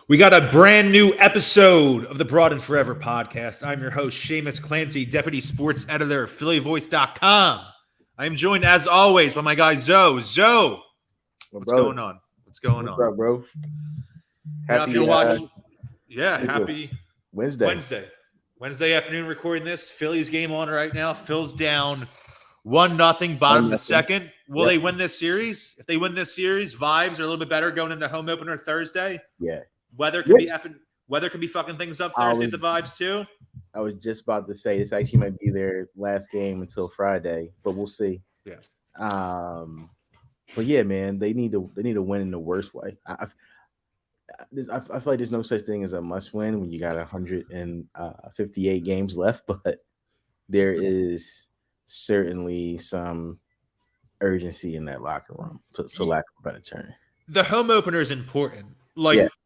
We got a brand new episode of the Broad and Forever podcast. I'm your host, Shamus Clancy, Deputy Sports Editor of PhillyVoice.com. I am joined, as always, by my guy, Zo. Zo, what's going on? What's going What's on? up, bro? Now, if Happy you're watching, happy Wednesday. Wednesday afternoon recording this. Phillies game on right now. Phil's down 1-0, bottom of the second. Will they win this series? If they win this series, vibes are a little bit better going into home opener Thursday. Yeah. Weather can be fucking things up Thursday. The vibes too. I was just about to say this actually might be their last game until Friday, but we'll see. Yeah. But yeah, man, they need to win in the worst way. I feel like there's no such thing as a must win when you got 158 games left, but there is certainly some urgency in that locker room, for lack of a better term. The home opener is important.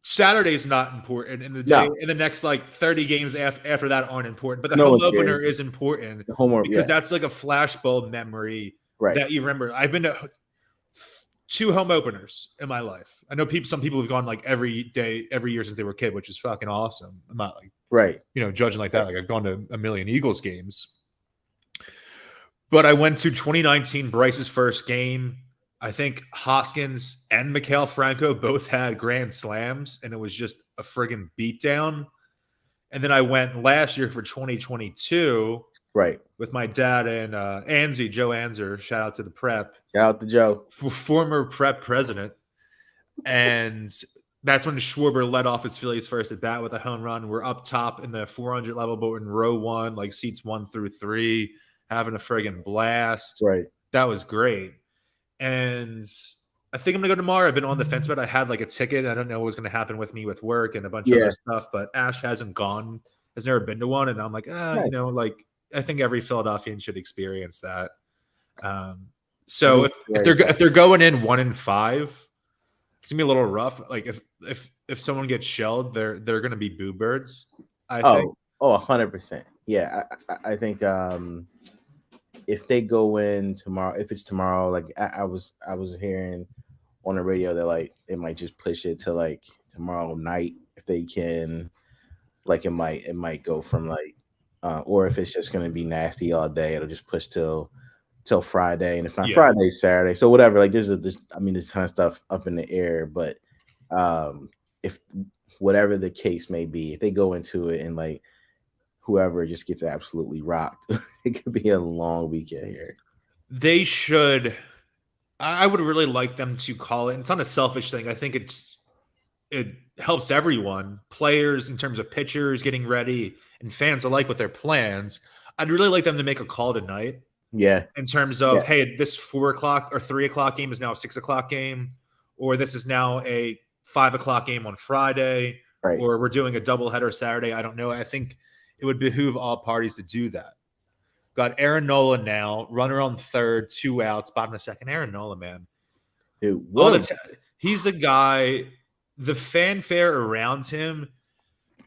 Saturday's not important, and the next 30 games after that aren't important. But the home opener is important because that's like a flashbulb memory that you remember. I've been to 2 home openers in my life. I know some people have gone every year since they were a kid, which is fucking awesome. I'm not judging like that. Like I've gone to a million Eagles games, but I went to 2019 Bryce's first game. I think Hoskins and Mikael Franco both had grand slams, and it was just a friggin' beatdown. And then I went last year for 2022, with my dad and Joe Anzer. Shout out to the prep. Shout out to Joe, former prep president. And that's when Schwarber led off his Phillies first at bat with a home run. We're up top in the 400 level, but we're in row 1, seats 1 through 3, having a friggin' blast. Right, that was great. And I think I'm going to go tomorrow. I've been on the fence about it. I had a ticket. I don't know what was going to happen with me with work and a bunch of other stuff, but Ash has never been to one. And I'm like, nice. I think every Philadelphian should experience that. So if they're going in 1-5, it's gonna be a little rough. If someone gets shelled, they're going to be boo birds. I think. 100%. Yeah. I think, if they go in tomorrow, if it's tomorrow, I was hearing on the radio that they might just push it to tomorrow night if they can. It might go from or if it's just gonna be nasty all day, it'll just push till Friday, and if not Friday, Saturday. So whatever. There's a ton of stuff up in the air, but if whatever the case may be, if they go into it and whoever just gets absolutely rocked, it could be a long weekend here. They should. I would really like them to call it. It's not a selfish thing. I think it helps everyone, players in terms of pitchers getting ready and fans alike with their plans. I'd really like them to make a call tonight. Yeah. In terms of, hey, this 4 o'clock or 3 o'clock game is now a 6 o'clock game, or this is now a 5 o'clock game on Friday, or we're doing a doubleheader Saturday. I don't know. I think it would behoove all parties to do that. Got Aaron Nola now, runner on third, 2 outs, bottom of the second. Aaron Nola, man. Dude, he's a guy, the fanfare around him.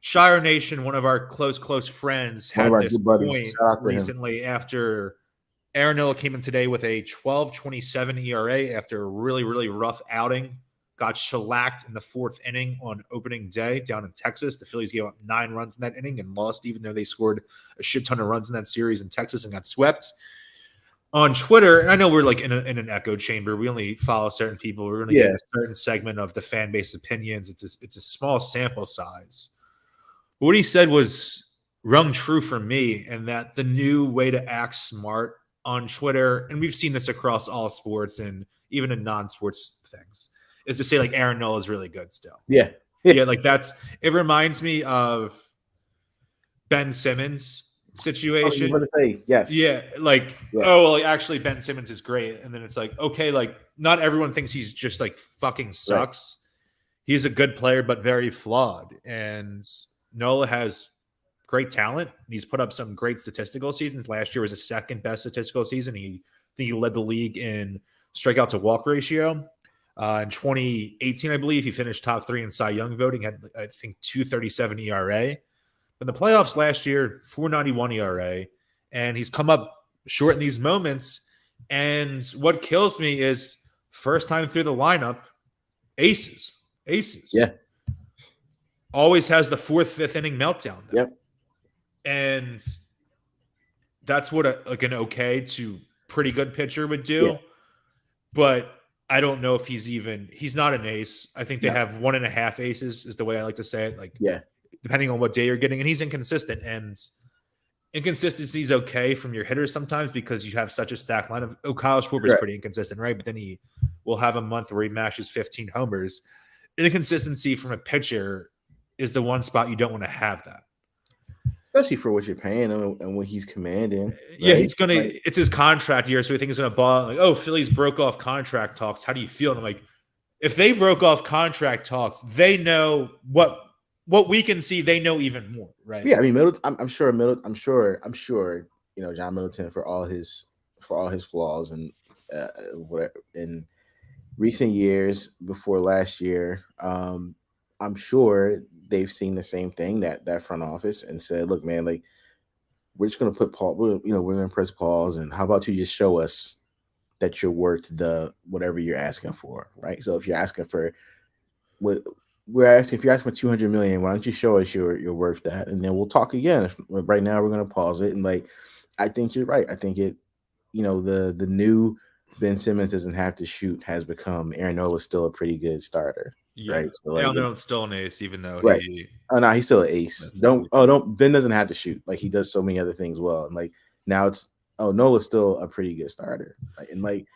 Shire Nation, one of our close friends, had this point recently after Aaron Nola came in today with a 12.27 ERA after a really, really rough outing. Got shellacked in the 4th inning on opening day down in Texas. The Phillies gave up 9 runs in that inning and lost, even though they scored a shit ton of runs in that series in Texas and got swept. On Twitter, and I know we're in an echo chamber. We only follow certain people. We're going to get a certain segment of the fan base opinions. It's a small sample size. But what he said was rung true for me, and that the new way to act smart on Twitter, and we've seen this across all sports and even in non-sports things, is to say Aaron Nola is really good still. Yeah. It reminds me of Ben Simmons situation. I'm going to say yes. Yeah. Actually Ben Simmons is great. And then it's okay, not everyone thinks he's just fucking sucks. Right. He's a good player, but very flawed. And Nola has great talent. He's put up some great statistical seasons. Last year was his 2nd best statistical season. I think he led the league in strikeout to walk ratio. In 2018, I believe, he finished top 3 in Cy Young voting, had, I think, 2.37 ERA. But in the playoffs last year, 4.91 ERA. And he's come up short in these moments. And what kills me is first time through the lineup, aces. Yeah. always has the 4th, 5th inning meltdown. Though. Yep. And that's what an okay to pretty good pitcher would do. Yeah. But I don't know if he's not an ace. I think they have 1.5 aces is the way I like to say it. Like, depending on what day you're getting, and he's inconsistent, and inconsistency is okay from your hitters sometimes because you have such a stacked lineup. Kyle Schwarber's pretty inconsistent, right? But then he will have a month where he mashes 15 homers. Inconsistency from a pitcher is the one spot you don't want to have that. Especially for what you're paying him and what he's commanding. Right? Yeah, he's gonna. It's his contract year, so we think he's gonna ball. Like, oh, Phillies broke off contract talks. How do you feel? And I'm like, if they broke off contract talks, they know what we can see. They know even more, right? Yeah, I mean, Middleton. I'm sure. You know, John Middleton, for all his flaws and whatever in recent years before last year, I'm sure they've seen the same thing, that front office, and said, look, man, like, we're just going to put Paul, we're going to press pause. And how about you just show us that you're worth the whatever you're asking for. Right. So if you're asking for if you're asking for 200 million, why don't you show us you're worth that? And then we'll talk again. Right now we're going to pause it. And like, I think you're right. I think the new Ben Simmons doesn't have to shoot has become Aaron Nola's still a pretty good starter. Yeah. Right. So like, still an ace, even though he. Oh no, he's still an ace. Ben doesn't have to shoot. Like, he does so many other things well. And like, now Nola's still a pretty good starter. Right? And like,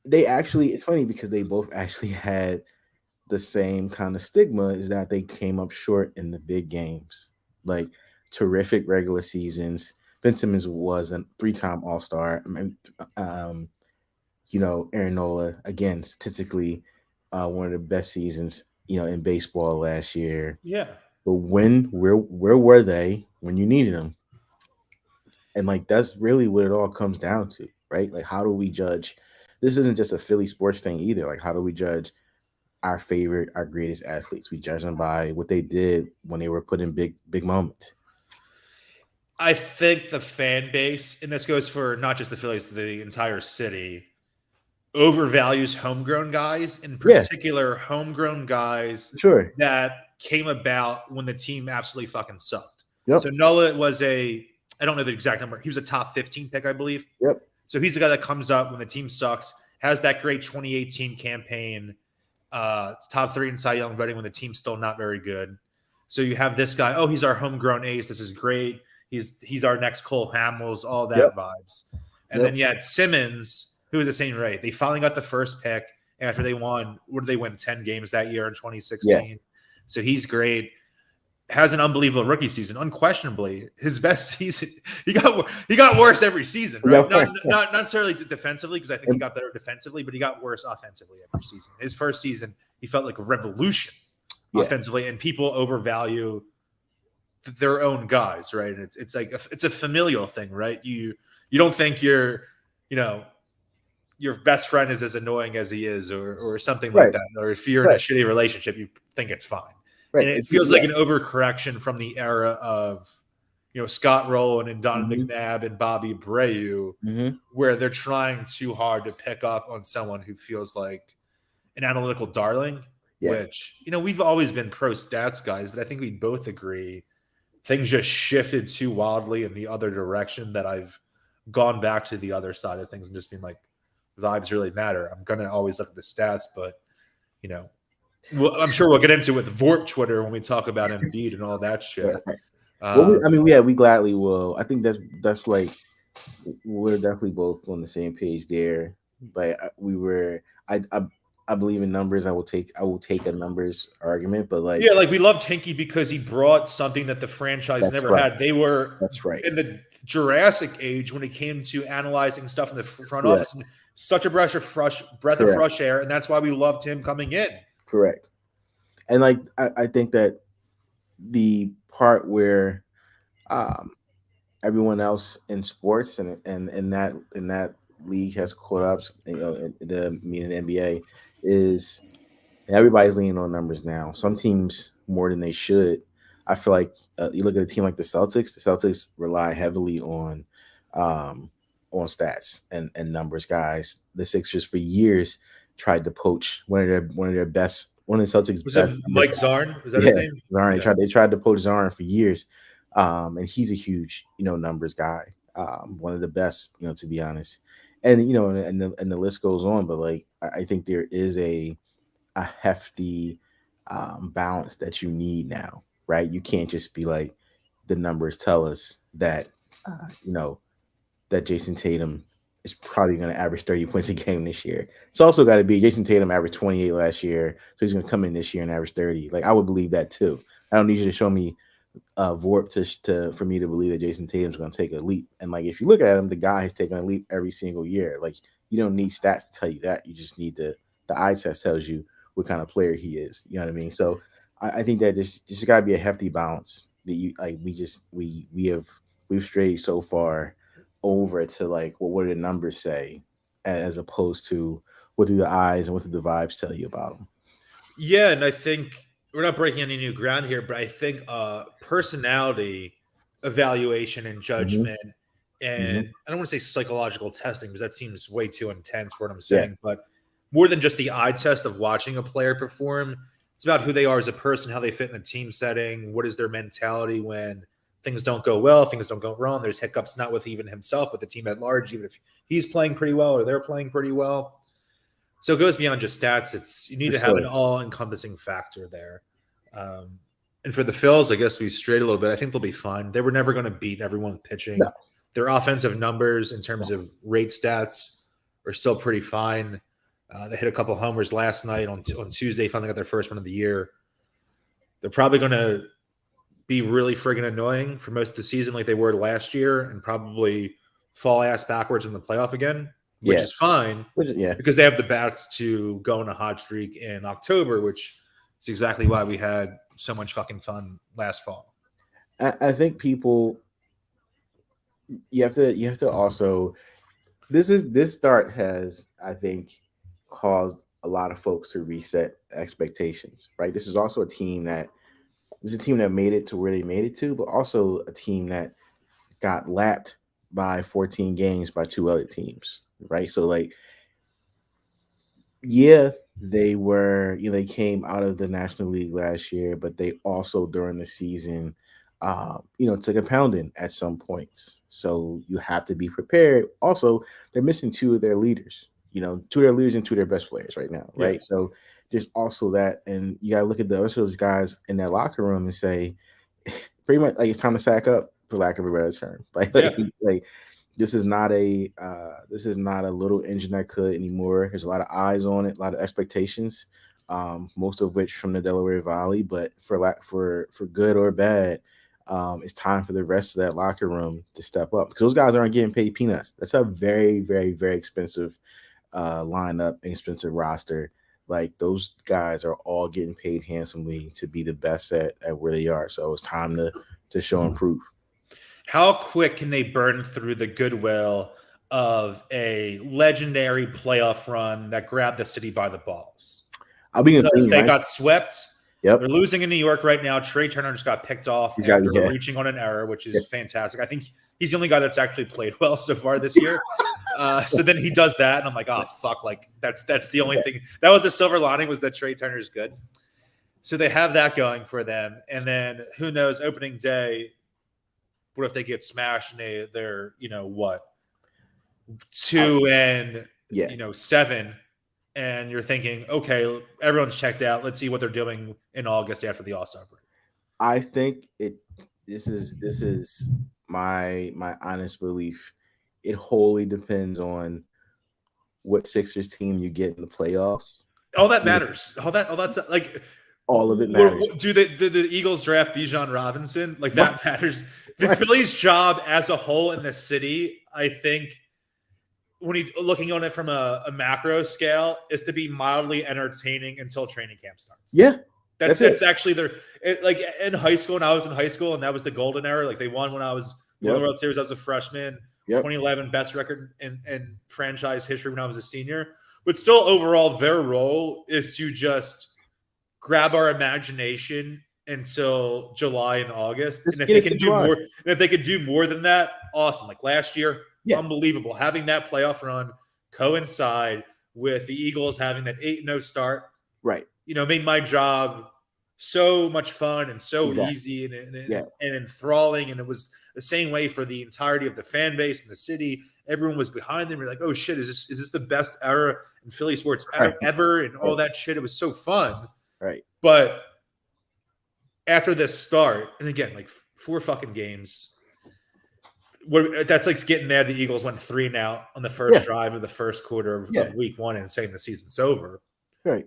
it's funny because they both actually had the same kind of stigma, is that they came up short in the big games. Like, terrific regular seasons. Ben Simmons was a 3-time All-Star. I mean, Aaron Nola, again, statistically, one of the best seasons, in baseball last year. Yeah. But where were they when you needed them? And like, that's really what it all comes down to, right? Like, how do we judge? This isn't just a Philly sports thing either. Like, how do we judge our greatest athletes? We judge them by what they did when they were put in big moments. I think the fan base, and this goes for not just the Phillies, the entire city, overvalues homegrown guys, in particular homegrown guys that came about when the team absolutely fucking sucked. Yep. So Nola was I don't know the exact number. He was a top 15 pick, I believe. Yep. So he's the guy that comes up when the team sucks, has that great 2018 campaign, top 3 in Cy Young voting when the team's still not very good. So you have this guy, he's our homegrown ace. This is great. He's our next Cole Hamels, all that vibes. And then you had Simmons, who was the same rate. They finally got the first pick after they won. What did they win? 10 games that year in 2016. Yeah. So he's great. Has an unbelievable rookie season, unquestionably his best season. He got worse every season, right? Not necessarily defensively, because I think he got better defensively, but he got worse offensively every season. His first season, he felt like a revolution offensively, and people overvalue their own guys, right? It's like it's a familial thing, right? You don't think your best friend is as annoying as he is, or something like that, or if you're in a shitty relationship, you think it's fine. Right. And it feels like an overcorrection from the era of, Scott Rowland and Donovan McNabb and Bobby Abreu, where they're trying too hard to pick up on someone who feels like an analytical darling, which, we've always been pro stats guys, but I think we both agree things just shifted too wildly in the other direction that I've gone back to the other side of things and just been like, vibes really matter. I'm going to always look at the stats, but, well, I'm sure we'll get into it with Vorp Twitter when we talk about Embiid and all that shit. We gladly will. I think that's like, we're definitely both on the same page there. But I believe in numbers. I will take a numbers argument. But like, we loved Hinkie because he brought something that the franchise never had. They were in the Jurassic age when it came to analyzing stuff in the front office. And such a breath of fresh air, and that's why we loved him coming in. Correct. And like, I think that the part where everyone else in sports and in that league has caught up, the NBA, is everybody's leaning on numbers now. Some teams more than they should. I feel like you look at a team like the Celtics rely heavily on stats and numbers, guys. The Sixers for years tried to poach one of their best one of the Celtics. Was it Mike Zarn? Was that his name? Zarn. Yeah. They tried to poach Zarn for years, and he's a huge numbers guy. One of the best, to be honest. And and the list goes on. But like I think there is a hefty balance that you need now, right? You can't just be like the numbers tell us that that Jason Tatum is probably going to average 30 points a game this year. It's also got to be Jason Tatum averaged 28 last year, so he's going to come in this year and average 30. Like I would believe that too. I don't need you to show me Vorp for me to believe that Jason Tatum's going to take a leap. And like if you look at him, the guy has taken a leap every single year. Like you don't need stats to tell you that. You just need the eye test tells you what kind of player he is. You know what I mean? So I think that there's got to be a hefty balance that you like. We've strayed so far over to like, well, what do the numbers say, as opposed to what do the eyes and what do the vibes tell you about them? Yeah, and I think we're not breaking any new ground here, but I think personality evaluation and judgment, and I don't want to say psychological testing because that seems way too intense for what I'm saying, but more than just the eye test of watching a player perform, it's about who they are as a person, how they fit in the team setting, what is their mentality when things don't go well, things don't go wrong. There's hiccups not with even himself, but the team at large, even if he's playing pretty well or they're playing pretty well. So it goes beyond just stats. You need to have an all-encompassing factor there. And for the Phils, I guess we strayed a little bit. I think they'll be fine. They were never going to beat everyone pitching. No. Their offensive numbers in terms of rate stats are still pretty fine. They hit a couple homers last night on Tuesday, finally got their first one of the year. They're probably going to be really friggin' annoying for most of the season like they were last year and probably fall ass backwards in the playoff again, which is fine because they have the bats to go on a hot streak in October, which is exactly why we had so much fucking fun last fall. I think people you have to also this start has, I think, caused a lot of folks to reset expectations, right? This is also a team that made it to where they made it to, but also a team that got lapped by 14 games by two other teams, right? So like, they were, they came out of the National League last year, but they also during the season, took a pounding at some points. So you have to be prepared. Also, they're missing two of their leaders, two of their leaders and two of their best players right now, right? Yeah. So there's also that, and you got to look at the rest of those guys in their locker room and say, pretty much like it's time to sack up, for lack of a better term. Like this is not a little engine that could anymore. There's a lot of eyes on it, a lot of expectations, most of which from the Delaware Valley. But for good or bad, it's time for the rest of that locker room to step up because those guys aren't getting paid peanuts. That's a very, very, very expensive lineup, expensive roster. Like those guys are all getting paid handsomely to be the best at where they are. So it's time to show and prove. How quick can they burn through the goodwill of a legendary playoff run that grabbed the city by the balls? They got swept. Yep. They're losing in New York right now. Trey Turner just got picked off after reaching on an error, which is fantastic. I think he's the only guy that's actually played well so far this year. So then he does that, and I'm like, oh, fuck. Like, that's the only thing. That was the silver lining, was that Trey Turner is good. So they have that going for them. And then, who knows, opening day, what if they get smashed and they're 2-7, and you're thinking, okay, everyone's checked out. Let's see what they're doing in August after the All-Star break. I think this is my honest belief. It wholly depends on what Sixers team you get in the playoffs. All that matters. All that's like all of it matters. Do the Eagles draft Bijan Robinson? Like that matters. The Phillies' job as a whole in the city, I think, when you're looking on it from a macro scale, is to be mildly entertaining until training camp starts. Yeah. That's actually like in high school, when I was in high school, and that was the golden era. Like they won when I was in the World Series. I was a freshman. 2011 best record in franchise history when I was a senior. But still, overall, their role is to just grab our imagination until July and August. And if they can do more than that, awesome. Like last year, unbelievable. Having that playoff run coincide with the Eagles having that 8-0 start. Right. made my job so much fun and so easy and enthralling. And it was the same way for the entirety of the fan base and the city. Everyone was behind them. You're like, oh shit, is this the best era in Philly sports ever? And all that shit. It was so fun. Right. But after this start, and again, like 4 fucking games, that's like getting mad the Eagles went 3-0 on the first drive of the first quarter of week 1 and saying the season's over. Right.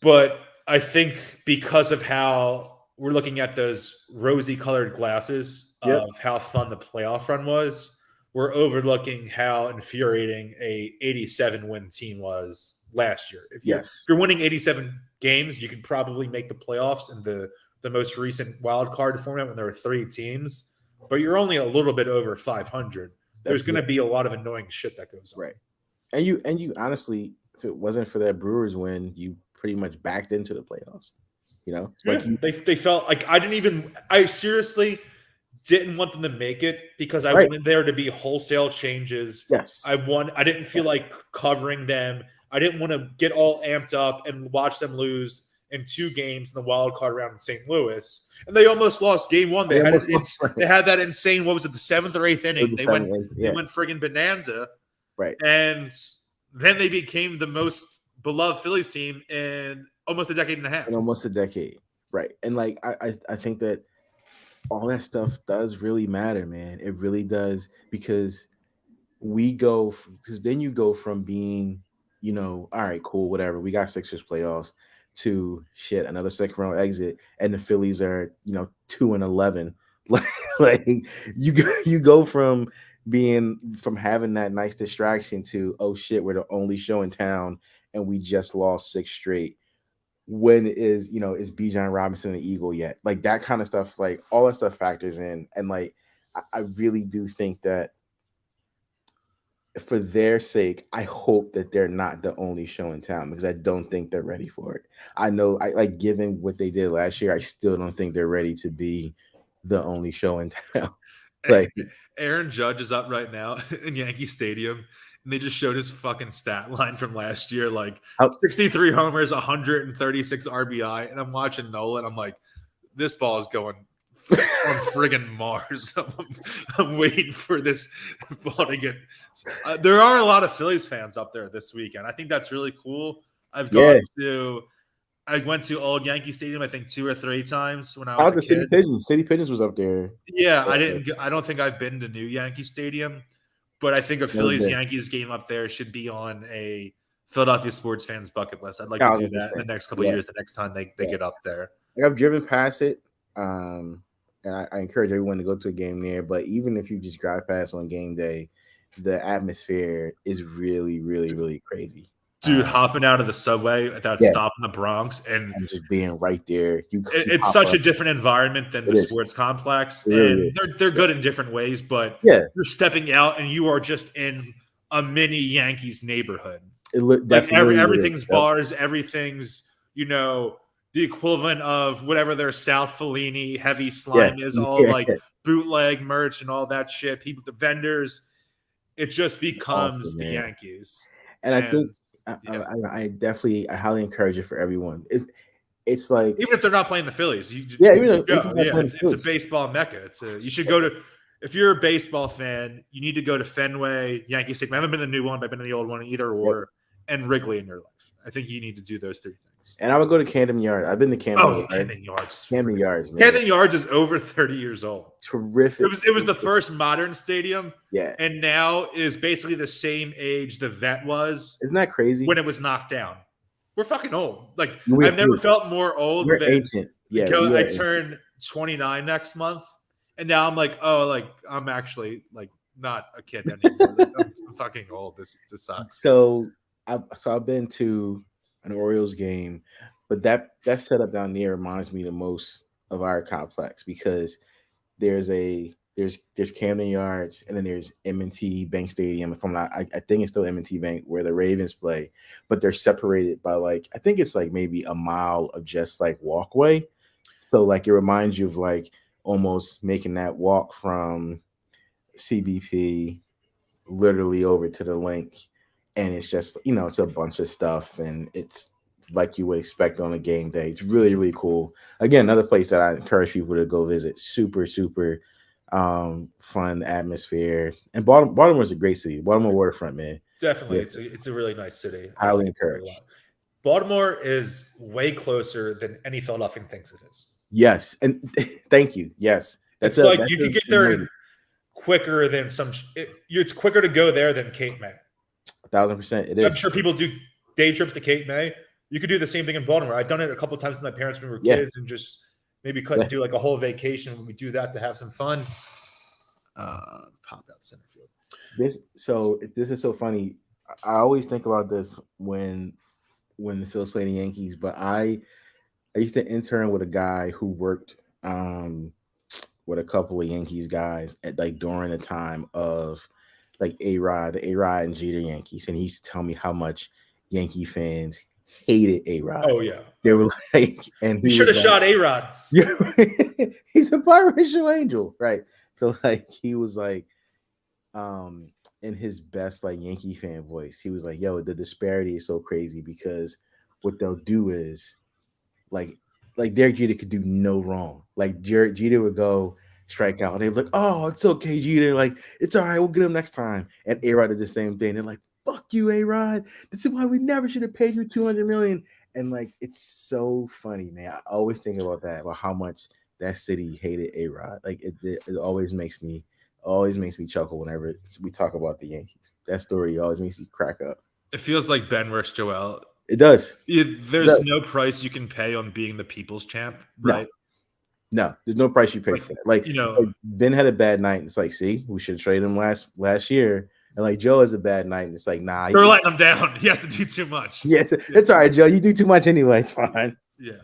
But I think because of how we're looking at those rosy-colored glasses of how fun the playoff run was, we're overlooking how infuriating a 87-win team was last year. If you're winning 87 games, you could probably make the playoffs in the most recent wild card format when there were 3 teams. But you're only a little bit over 500. There's going to be a lot of annoying shit that goes on. Right. And you honestly, if it wasn't for that Brewers win, you pretty much backed into the playoffs. They felt like I seriously didn't want them to make it because I wanted there to be wholesale changes. Yes. I didn't feel like covering them. I didn't want to get all amped up and watch them lose in 2 games in the wild card round in St. Louis. And they almost lost game 1. They had that insane, what was it, the 7th or 8th inning? They went friggin' bonanza. Right. And then they became the most beloved Phillies team in almost a decade and a half. Right. And like I think that all that stuff does really matter, man. It really does, because then you go from being, all right, cool, whatever. We got Sixers playoffs to shit, another second round exit, and the Phillies are 2-11. Like you go from having that nice distraction to, oh shit, we're the only show in town and we just lost 6 straight. When is Bijan Robinson an Eagle yet? Like that kind of stuff, like all that stuff factors in. And like I really do think that for their sake, I hope that they're not the only show in town, because I don't think they're ready for it. I know, given what they did last year, I still don't think they're ready to be the only show in town. Like Aaron Judge is up right now in Yankee Stadium, and they just showed his fucking stat line from last year, like 63 homers, 136 RBI, and I'm watching Nolan. I'm like, this ball is going on friggin' Mars. I'm waiting for this ball to get. There are a lot of Phillies fans up there this weekend. I think that's really cool. I went to old Yankee Stadium, I think 2 or 3 times when I was a kid. City Pigeons. City Pigeons was up there. Yeah, I don't think I've been to new Yankee Stadium, but I think a Phillies Yankees game up there should be on a Philadelphia sports fans bucket list. I'd like to do that in the next couple of years. The next time they get up there. I've driven past it. And I encourage everyone to go to a game there. But even if you just drive past on game day, the atmosphere is really, really, really crazy. Dude, hopping out of the subway at that stop in the Bronx and just being right there. It's such a different environment than the sports complex. And they're good in different ways, but you're stepping out and you are just in a mini Yankees neighborhood. Everything's bars, everything's, the equivalent of whatever their South Fellini heavy slime is, all like bootleg merch and all that shit. People, the vendors, it just becomes the Yankees. And I think I highly encourage it for everyone. It's like, even if they're not playing the Phillies, it's a baseball mecca. You should go to. If you're a baseball fan, you need to go to Fenway, Yankee Stadium. I haven't been to the new one, but I've been to the old one, either or, and Wrigley in your life. I think you need to do those 3 things. And I would go to Camden Yards. I've been to Camden Yards. Camden Yards, man. Camden Yards is over 30 years old. Terrific. It was the first modern stadium. Yeah. And now is basically the same age the Vet was. Isn't that crazy? When it was knocked down. We're fucking old. Like, I've never felt more old. We're ancient. Yeah. I turn 29 next month. And now I'm like, I'm actually like not a kid anymore. I'm fucking old. This sucks. So I've been to an Orioles game, but that setup down there reminds me the most of our complex, because there's Camden Yards and then there's M&T Bank Stadium. If I'm not, I think it's still M&T Bank where the Ravens play, but they're separated by I think it's maybe a mile of just walkway. So it reminds you of almost making that walk from CBP literally over to the link. And it's just, it's a bunch of stuff, and it's like you would expect on a game day. It's really, really cool. Again, another place that I encourage people to go visit. Super, super fun atmosphere. And Baltimore's a great city. Baltimore waterfront, man. Definitely. It's a really nice city. Highly encouraged. Baltimore is way closer than any Philadelphian thinks it is. Yes. And thank you. Yes. It's like you could get there quicker than it's quicker to go there than Cape May. 1,000% it is. I'm sure people do day trips to Cape May. You could do the same thing in Baltimore. I've done it a couple of times with my parents when we were kids and just maybe do like a whole vacation when we do that to have some fun. Pop out center field. This is so funny. I always think about this when the Phillies play the Yankees, but I used to intern with a guy who worked with a couple of Yankees guys at like during the time of like the A-Rod and Jeter Yankees, and he used to tell me how much Yankee fans hated A-Rod. Oh yeah, they were like, and he should have shot A-Rod. He's a biracial angel, right? So like he was like, in his best like Yankee fan voice, he was like, "Yo, the disparity is so crazy because what they'll do is like Derek Jeter could do no wrong. Like Jeter would go strike out, and they'd be like, "Oh, it's okay, Jeter. Like it's all right. We'll get him next time." And A-Rod did the same thing. They're like, "Fuck you, A-Rod. This is why we never should have paid you $200 million." And like, it's so funny, man. I always think about that, about how much that city hated A-Rod. Like it always makes me chuckle whenever we talk about the Yankees. That story always makes me crack up. It feels like Ben versus Joel. It does. There's no price you can pay on being the people's champ, right? No, there's no price you pay for that. Like, like Ben had a bad night, and it's like, see, we should trade him last year. And like Joe has a bad night, and it's like, nah, they're letting him down. He has to do too much. Yes, it's all right, Joe. You do too much anyway. It's fine. Yeah.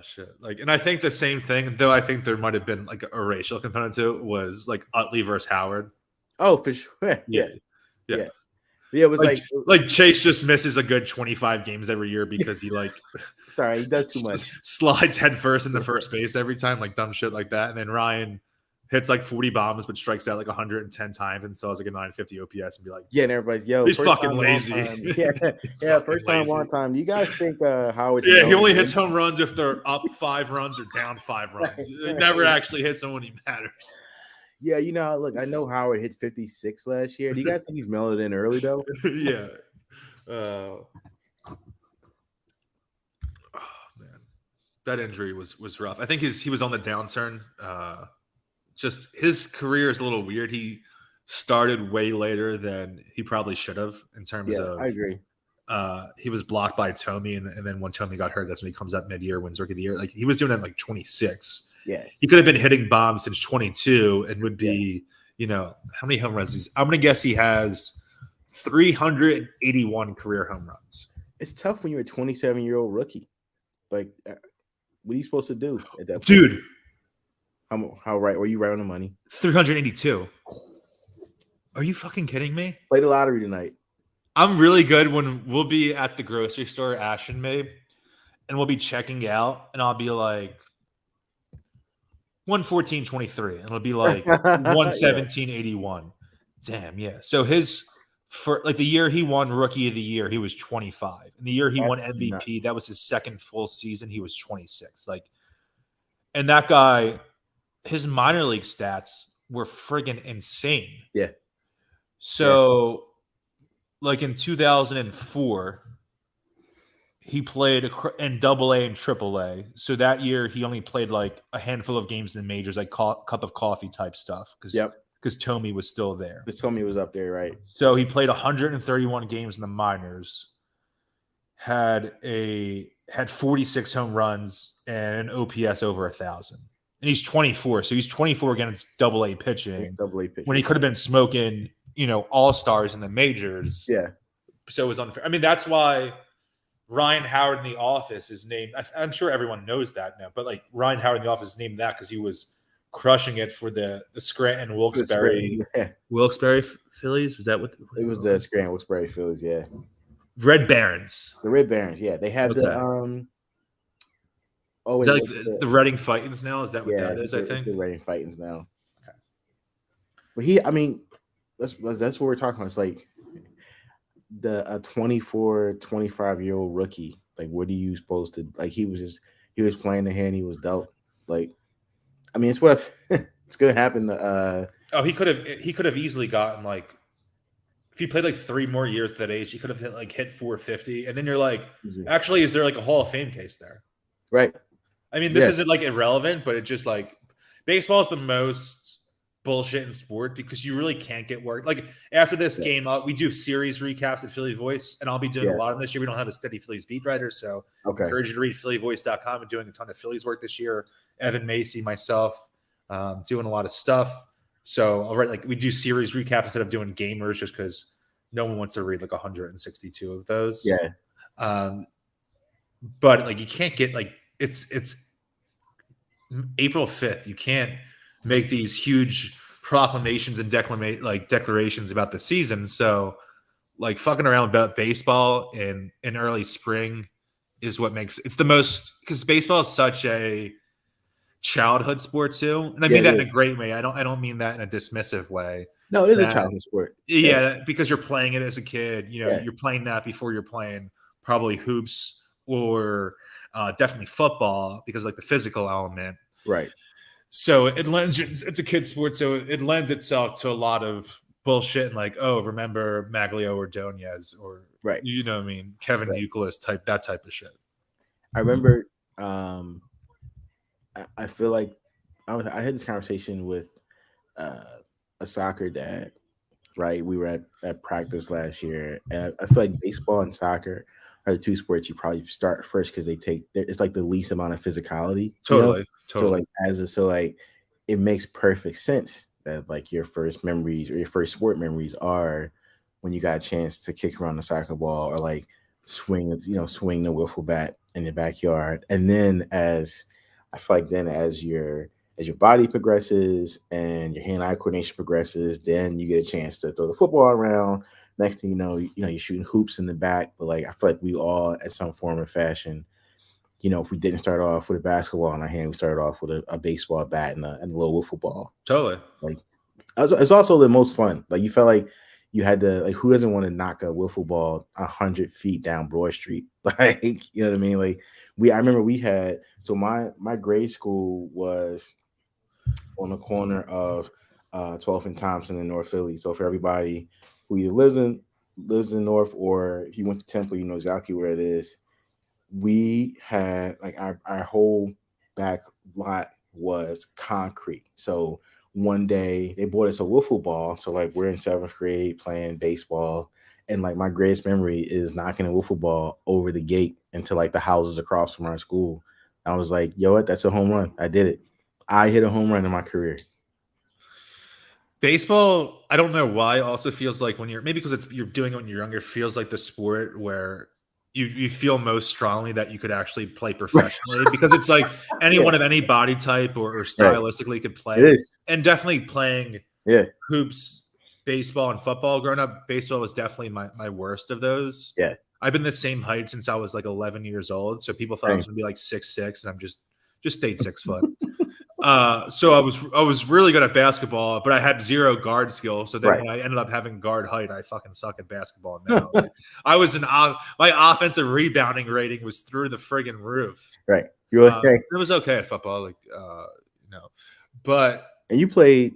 Shit. Like, and I think the same thing, though. I think there might have been like a racial component to it. Was like Utley versus Howard. Oh, for sure. Yeah. It was like Chase just misses a good 25 games every year because he like. Sorry, he does too much. Slides head first in the first base every time, like dumb shit like that. And then Ryan hits like 40 bombs, but strikes out like 110 times and still has like a 950 OPS and be like, yeah, and everybody's he's fucking lazy. First time, long time. You guys think Howard? Yeah, he only hits home runs if they're up 5 runs or down 5 runs. He never actually hits them when he matters. Yeah, look, I know Howard hits 56 last year. Do you guys think he's mellowed in early though? Yeah. That injury was rough. I think he was on the downturn. Just his career is a little weird. He started way later than he probably should have in terms of. I agree. He was blocked by Tomey, and then when Tomey got hurt, that's when he comes up mid-year, wins Rookie of the Year. Like he was doing it like 26. Yeah, he could have been hitting bombs since 22, and would be, how many home runs? I'm gonna guess he has 381 career home runs. It's tough when you're a 27-year-old rookie. Like, what are you supposed to do at that point? Dude? How right? Were you right on the money? 382. Are you fucking kidding me? Play the lottery tonight. I'm really good when we'll be at the grocery store, Ash and me, and we'll be checking out, and I'll be like 114.23, and it'll be like 117.81. Damn, yeah. So for like the year he won Rookie of the Year, he was 25. And the year he won MVP, that was his second full season. He was 26. Like, and that guy, his minor league stats were friggin' insane. Yeah. So, like in 2004, he played in AA and AAA. So that year, he only played like a handful of games in the majors, like cup of coffee type stuff. Because Tomey was still there. Because Tomey was up there, right? So he played 131 games in the minors, had 46 home runs and an OPS over 1,000. And he's 24. So he's 24 against AA pitching. When he could have been smoking, all-stars in the majors. Yeah. So it was unfair. I mean, that's why Ryan Howard in The Office is named. I'm sure everyone knows that now, but like Ryan Howard in The Office is named that because he was crushing it for the Scranton Wilkes-Barre Phillies. Was that what it was? The Scranton Wilkes-Barre Phillies, yeah. Red Barons. The Red Barons, yeah. They have the is that like the Reading Fightins now? Is that what that is? I think the Reading Fightins now. Okay. But that's what we're talking about. It's like a 24, 25-year-old rookie Like, what are you supposed to like? He was playing the hand he was dealt. Like, I mean, it's what it's gonna happen. He could have easily gotten like, if he played like 3 more years at that age, he could have hit 450, and then you're like, actually, is there like a Hall of Fame case there? Right. I mean, this isn't like irrelevant, but it just like, baseball is the most bullshit in sport because you really can't get work. Like, after this game, we do series recaps at Philly Voice, and I'll be doing a lot of them this year. We don't have a steady Phillies beat writer, so I encourage you to read phillyvoice.com. I'm doing a ton of Phillies work this year. Evan Macy, myself, doing a lot of stuff. So I'll write, like, we do series recaps instead of doing gamers, just because no one wants to read like 162 of those. But like, you can't get like, it's April 5th. You can't make these huge proclamations and declarations about the season. So like, fucking around about baseball in early spring is what makes it's the most, because baseball is such a childhood sport too. And I mean that in a great way. I don't mean that in a dismissive way. No, it is a childhood sport. Yeah, because you're playing it as a kid. You know, you're playing that before you're playing probably hoops or definitely football, because like the physical element. Right. So it's a kid sport, so it lends itself to a lot of bullshit and like, oh, remember Maglio Ordonez, or you know what I mean, Kevin Youkilis that type of shit. I remember I feel like I had this conversation with a soccer dad, right? We were at practice last year, and I feel like baseball and soccer are the two sports you probably start first because it's like the least amount of physicality. Totally. So like it makes perfect sense that like your first memories or your first sport memories are when you got a chance to kick around the soccer ball or like swing the wiffle bat in the backyard. And then as your body progresses and your hand-eye coordination progresses, then you get a chance to throw the football around. Next thing you know, you're shooting hoops in the back. But like, I feel like we all, at some form or fashion, if we didn't start off with a basketball in our hand, we started off with a baseball bat and a little wiffle ball. Totally. Like, it's also the most fun. Like, you felt like you had to, like, who doesn't want to knock a wiffle ball 100 feet down Broad Street? Like, you know what I mean? Like, I remember we had, so my grade school was on the corner of 12th and Thompson in North Philly. So for everybody who either lives in North, or if you went to Temple, you know exactly where it is. We had like our whole back lot was concrete. So one day they bought us a wiffle ball. So like, we're in 7th grade playing baseball, and like my greatest memory is knocking a wiffle ball over the gate into like the houses across from our school. I was like, yo, what? That's a home run. I did it. I hit a home run in my career. Baseball, I don't know why, also feels like, when maybe because you're doing it when you're younger, feels like the sport where you feel most strongly that you could actually play professionally, because it's like anyone of any body type or stylistically could play. It is. And definitely playing hoops, baseball, and football. Growing up, baseball was definitely my worst of those. Yeah. I've been the same height since I was like 11 years old. So people thought I was going to be like 6'6", and I'm just stayed 6 foot. So I was really good at basketball, but I had zero guard skill. So then when I ended up having guard height, I fucking suck at basketball now. Like, I was my offensive rebounding rating was through the friggin' roof. Right. You it was okay at football, like but. And you played,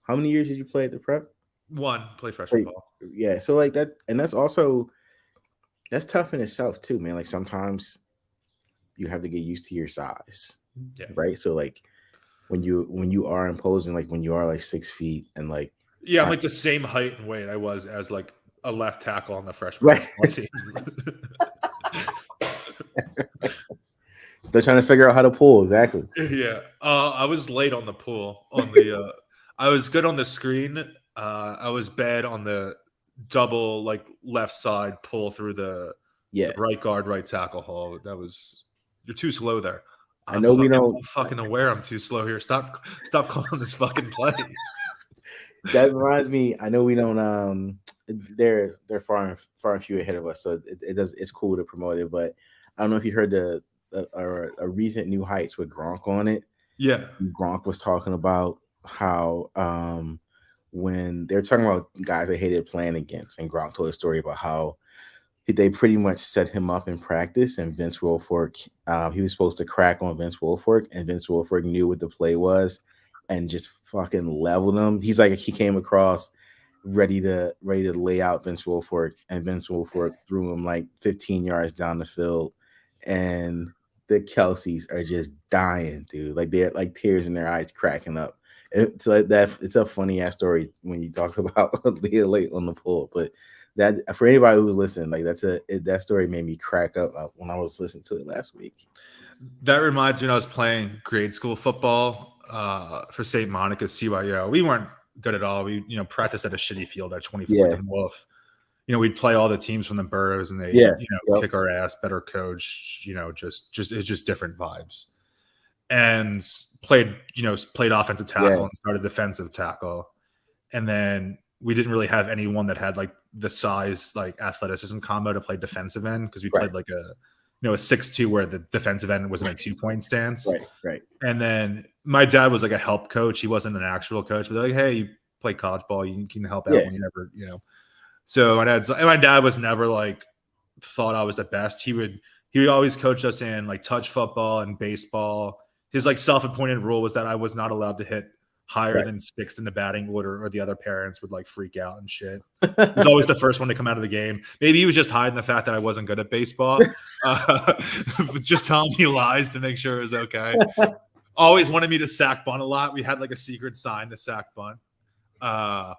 how many years did you play at the prep? 1, play freshman ball. Yeah. So like that, and that's tough in itself too, man. Like, sometimes you have to get used to your size. Yeah. Right. So like, when you are imposing, like when you are like 6 feet and like, I'm like the same height and weight I was as like a left tackle on the freshman team. They're trying to figure out how to pull. Exactly. Yeah. I was late on the pull I was good on the screen. I was bad on the double, like, left side pull through the right guard, right tackle hole. You're too slow there. I know we don't. I'm fucking aware I'm too slow here. Stop calling this fucking play. That reminds me. I know we don't. They're far and few ahead of us, so it's cool to promote it. But I don't know if you heard a recent New Heights with Gronk on it. Yeah, Gronk was talking about how when they're talking about guys they hated playing against, and Gronk told a story about how they pretty much set him up in practice, and Vince Wilfork, he was supposed to crack on Vince Wilfork, and Vince Wilfork knew what the play was and just fucking leveled him. He's like, he came across ready to lay out Vince Wilfork, and Vince Wilfork threw him like 15 yards down the field, and the Kelseys are just dying, dude. Like, they're like tears in their eyes, cracking up. It's like that. It's a funny ass story when you talk about Leah late on the pull, but that, for anybody who was listening, like, that story made me crack up when I was listening to it last week. That reminds me when I was playing grade school football for St. Monica CYO. We weren't good at all. We practiced at a shitty field at 24th and Wolf. We'd play all the teams from the boroughs, and they kick our ass, better coach. Just it's just different vibes. And played offensive tackle and started defensive tackle, and then we didn't really have anyone that had like the size, like athleticism combo to play defensive end, because we played like a 6'2", where the defensive end was in a 2-point stance. Right. And then my dad was like a help coach. He wasn't an actual coach, but they're like, hey, you play college ball, you can help out when you never, So my dad was never like thought I was the best. He would always coach us in like touch football and baseball. His like self-appointed rule was that I was not allowed to hit higher than 6th in the batting order, or the other parents would like freak out and shit. He was always the first one to come out of the game. Maybe he was just hiding the fact that I wasn't good at baseball. Just telling me lies to make sure it was okay. Always wanted me to sack bunt a lot. We had like a secret sign to sack bunt. But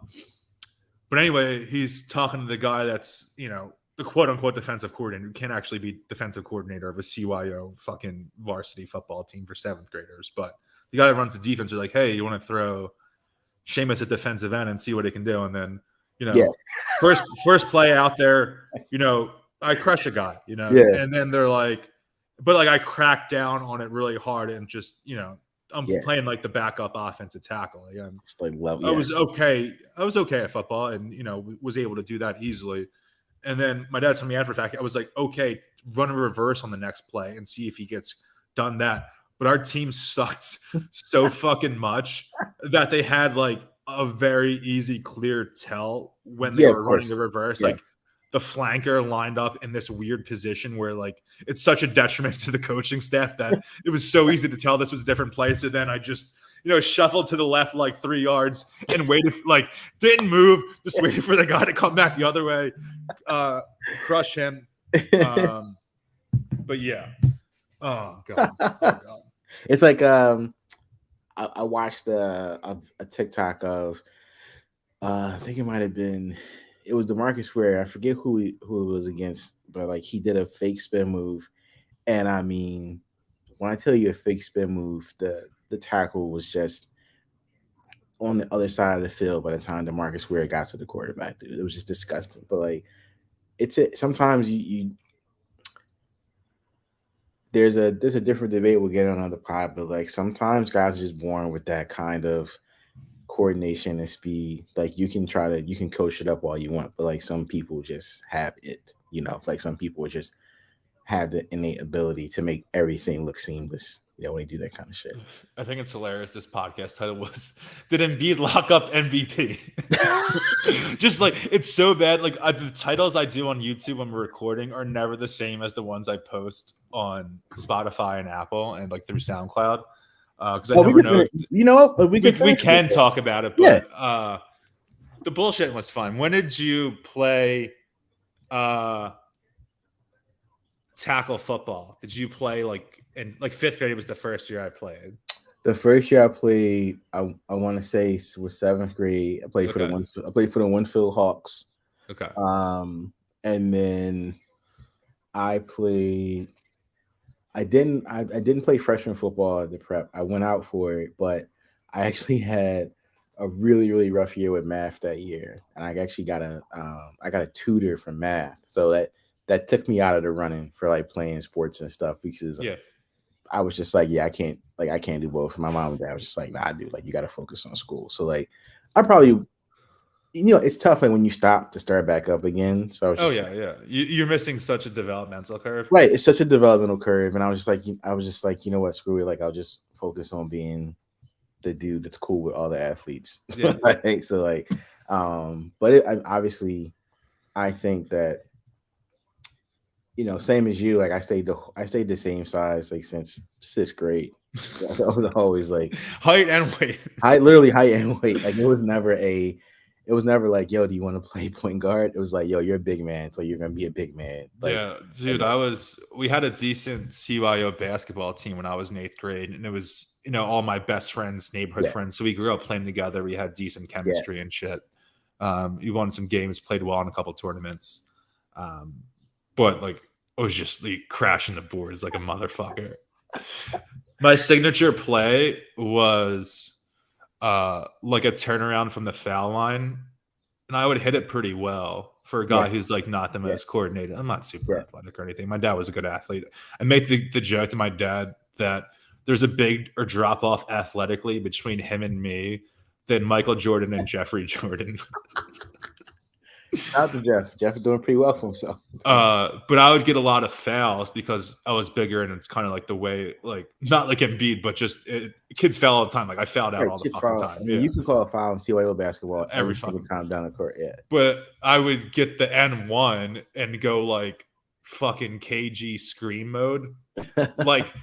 anyway, he's talking to the guy that's, the quote unquote defensive coordinator, who can't actually be defensive coordinator of a CYO fucking varsity football team for 7th graders. But the guy that runs the defense are like, hey, you want to throw Shamus at defensive end and see what he can do? And then, first play out there, I crush a guy, and then they're like, but like I cracked down on it really hard, and just, I'm playing like the backup offensive tackle. Again. I was okay at football, and, was able to do that easily. And then my dad told me after the fact, I was like, okay, run a reverse on the next play and see if he gets done that. But our team sucked so fucking much that they had like a very easy, clear tell when they were running the reverse. Like the flanker lined up in this weird position where like it's such a detriment to the coaching staff that it was so easy to tell this was a different play. So then I just, shuffled to the left like 3 yards and waited, like didn't move, just waited for the guy to come back the other way, crush him. But yeah. Oh God. It's like I watched a TikTok of I think it might have been, it was DeMarcus Ware. I forget who it was against, but like he did a fake spin move, and I mean, when I tell you a fake spin move, the tackle was just on the other side of the field by the time DeMarcus Ware got to the quarterback. Dude, it was just disgusting. But like, sometimes there's a different debate we'll get on another pod, but like sometimes guys are just born with that kind of coordination and speed. Like you can coach it up all you want, but like some people just have it, like some people just have the innate ability to make everything look seamless. When they do that kind of shit. I think it's hilarious. This podcast title was, did Embiid lock up MVP? Just like, it's so bad. Like the titles I do on YouTube when we're recording are never the same as the ones I post on Spotify and Apple and like through SoundCloud. Because I never know. We can talk about it, but the bullshit was fun. When did you play tackle football? Did you play like in like 5th grade was the first year I played? The first year I played, I want to say was 7th grade. I played for the Winfield Hawks. Okay. And then I didn't play freshman football at the prep. I went out for it, but I actually had a really, really rough year with math that year, and I actually got a tutor for math, so that took me out of the running for like playing sports and stuff, because I was just like, I can't do both. My mom and dad was just like, nah, dude, like you got to focus on school. So like, I probably, it's tough like when you stop to start back up again. So I was you're missing such a developmental curve, right? It's such a developmental curve, and I was just like, you know what, screw it. Like I'll just focus on being the dude that's cool with all the athletes. So like, but obviously, I think that same as you. Like I stayed the same size like since 6th grade. I was always like height and weight. Literally height and weight. Like it was never like, yo, do you want to play point guard? It was like, yo, you're a big man, so you're gonna be a big man. Like, yeah, dude, we had a decent CYO basketball team when I was in 8th grade, and it was, all my best friends, neighborhood friends. So we grew up playing together. We had decent chemistry and shit. We won some games, played well in a couple tournaments. But like, I was just like crashing the boards like a motherfucker. My signature play was like a turnaround from the foul line, and I would hit it pretty well for a guy who's like not the most coordinated. I'm not super athletic or anything. My dad was a good athlete. I make the joke to my dad that there's a big or drop off athletically between him and me than Michael Jordan and Jeffrey Jordan. Shout out to Jeff. Jeff is doing pretty well for himself. But I would get a lot of fouls because I was bigger, and it's kind of like the way, like, not like Embiid, but just kids foul all the time. Like I fouled out all the fucking time. I mean, you can call a foul in CYO basketball every single time down the court. Yeah. But I would get the N1 and go like fucking KG scream mode, like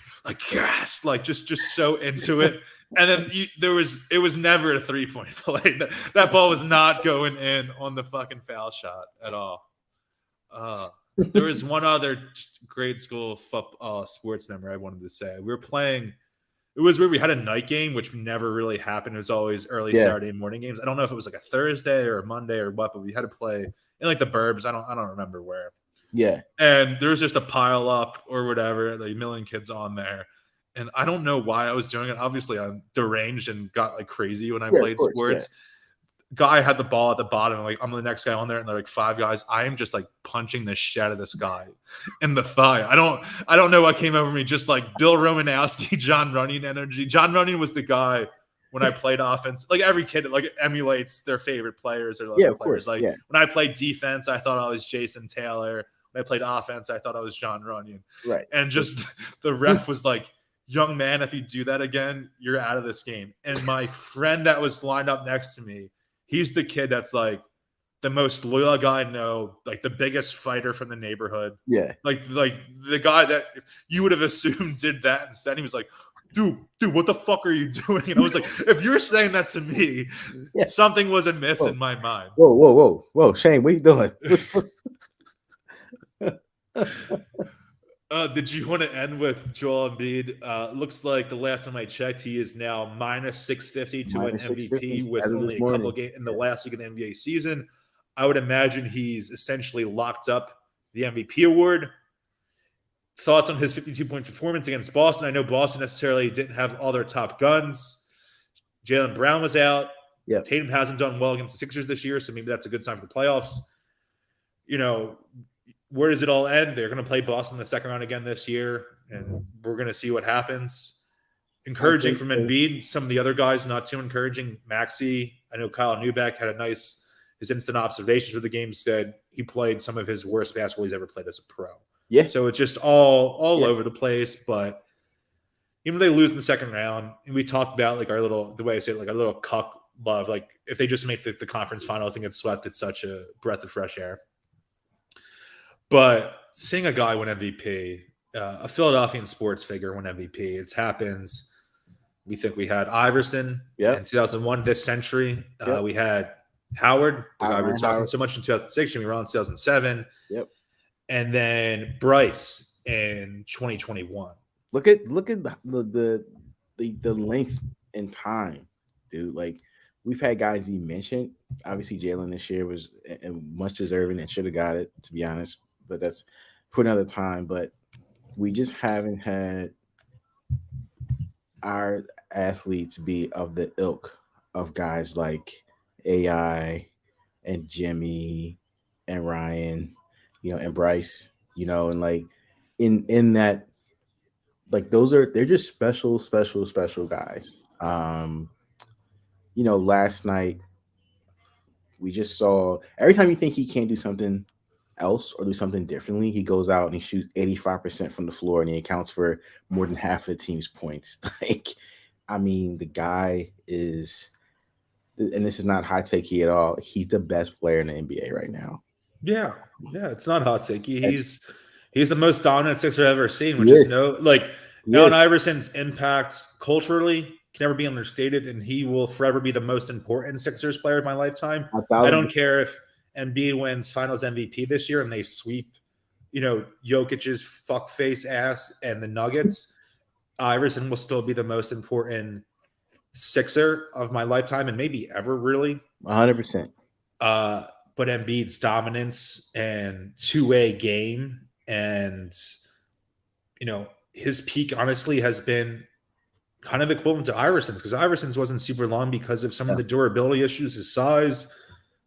yes, like just so into it. And then it was never a 3-point play. That ball was not going in on the fucking foul shot at all. There was one other grade school sports memory I wanted to say. We were playing. It was where we had a night game, which never really happened. It was always early Saturday morning games. I don't know if it was like a Thursday or a Monday or what, but we had to play in like the burbs. I don't remember where. Yeah. And there was just a pile up or whatever, like a million kids on there. And I don't know why I was doing it. Obviously, I'm deranged and got like crazy when I played sports. Guy had the ball at the bottom. Like, I'm the next guy on there, and they're like 5 guys. I am just like punching the shit out of this guy in the thigh. I don't know what came over me. Just like Bill Romanowski, John Runyon energy. John Runyon was the guy when I played offense. Like every kid like emulates their favorite players or players. Course, like when I played defense, I thought I was Jason Taylor. When I played offense, I thought I was John Runyon. Right. And just the ref was like, young man, if you do that again, you're out of this game. And my friend that was lined up next to me, he's the kid that's like the most loyal guy I know, like the biggest fighter from the neighborhood. Yeah. Like the guy that you would have assumed did that instead. He was like, dude, what the fuck are you doing? And I was like, if you're saying that to me, something was amiss in my mind. Whoa, Shane, what are you doing? Did you want to end with Joel Embiid? Looks like the last time I checked, he is now minus 650 to an MVP with only a couple of games in the last week of the NBA season. I would imagine he's essentially locked up the MVP award. Thoughts on his 52-point performance against Boston? I know Boston necessarily didn't have all their top guns. Jaylen Brown was out. Yep. Tatum hasn't done well against the Sixers this year, so maybe that's a good sign for the playoffs. Where does it all end? They're going to play Boston in the second round again this year, and we're going to see what happens. Encouraging from Embiid. Some of the other guys, not too encouraging. Maxey, I know Kyle Neubeck had his instant observations of the game said he played some of his worst basketball he's ever played as a pro. Yeah. So it's just all over the place. But even if they lose in the second round, and we talked about like the way I say it, like our little cuck love, like if they just make the conference finals and get swept, it's such a breath of fresh air. But seeing a guy win MVP, a Philadelphian sports figure win MVP, it happens. We think we had Iverson in 2001 this century. We had Howard, the guy we were talking so much in 2006, Jimmy Rollins 2007. Yep. And then Bryce in 2021. Look at the length and time, dude. Like, we've had guys we mentioned. Obviously, Jaylen this year was much deserving and should have got it, to be honest. But that's for another time. But we just haven't had our athletes be of the ilk of guys like AI and Jimmy and Ryan, and Bryce, and like in that, like they're just special guys. Last night we just saw, every time you think he can't do something else or do something differently, he goes out and he shoots 85% from the floor and he accounts for more than half of the team's points. Like, I mean, the guy is, and this is not hot takey at all, he's the best player in the NBA right now. Yeah, it's not hot takey. He's the most dominant Sixer I've ever seen, which is Allen Iverson's impact culturally can never be understated, and he will forever be the most important Sixers player of my lifetime. I don't care if Embiid wins Finals MVP this year and they sweep, Jokic's fuckface ass and the Nuggets. Iverson will still be the most important Sixer of my lifetime and maybe ever, really. 100%. But Embiid's dominance and two-way game and, his peak honestly has been kind of equivalent to Iverson's, because Iverson's wasn't super long because of some of the durability issues, his size,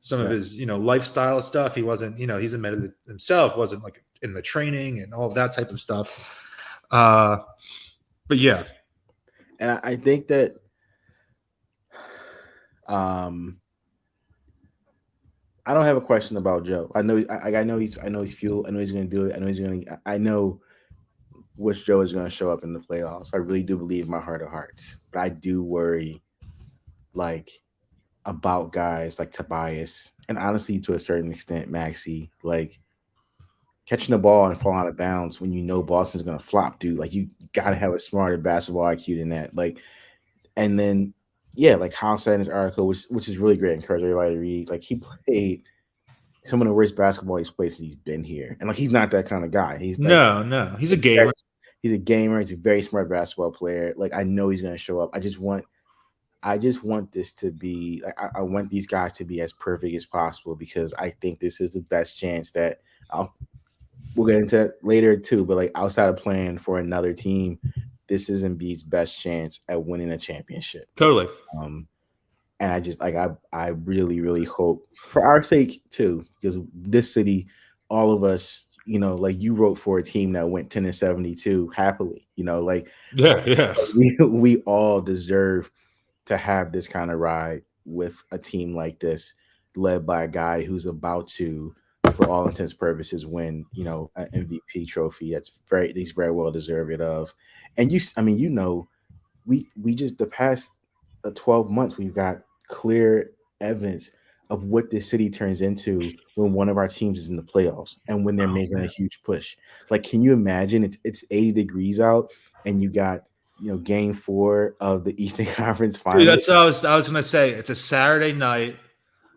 some of his, lifestyle stuff. He wasn't, he's admitted it himself, wasn't like in the training and all of that type of stuff. But yeah. And I think that I don't have a question about Joe. I know he's fuel. I know he's going to do it. I know which Joe is going to show up in the playoffs. I really do believe in my heart of hearts, but I do worry about guys like Tobias and honestly to a certain extent Maxey, catching the ball and falling out of bounds when Boston's going to flop, dude. You got to have a smarter basketball IQ than that. And then Kyle said in his article, which is really great, encourage everybody to read. He played some of the worst basketball he's played since he's been here, and he's not that kind of guy. He's no, he's a gamer. He's a gamer. He's a very smart basketball player. I know he's going to show up. I just want this to be I want these guys to be as perfect as possible, because I think this is the best chance that we'll get into that later too. But outside of playing for another team, this is Embiid's best chance at winning a championship. Totally. And I just I really, really hope for our sake too, because this city, all of us, you wrote for a team that went 10-72 happily, we all deserve to have this kind of ride with a team like this, led by a guy who's about to, for all intents and purposes, win, an MVP trophy. He's very well deserved of. And we just the past 12 months, we've got clear evidence of what this city turns into when one of our teams is in the playoffs and when they're making a huge push. Can you imagine it's 80 degrees out and you got game 4 of the Eastern Conference Finals? Dude, that's what I was gonna say. It's a Saturday night.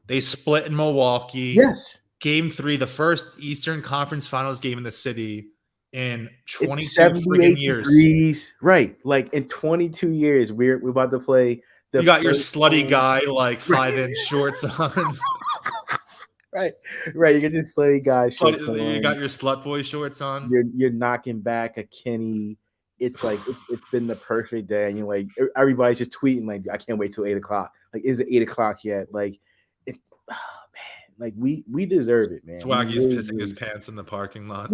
They split in Milwaukee. Yes. Game 3, the first Eastern Conference Finals game in the city in 22 freaking years. Degrees. Right. In 22 years, we're about to play. You got your slutty guy 5-inch shorts on. Right. You get this slutty guy shorts on. You got your slut boy shorts on. You're knocking back a Kenny. It's it's been the perfect day, and you're everybody's just tweeting I can't wait till 8 o'clock. Is it 8 o'clock yet? We deserve it, man. Swaggy's pissing his pants in the parking lot.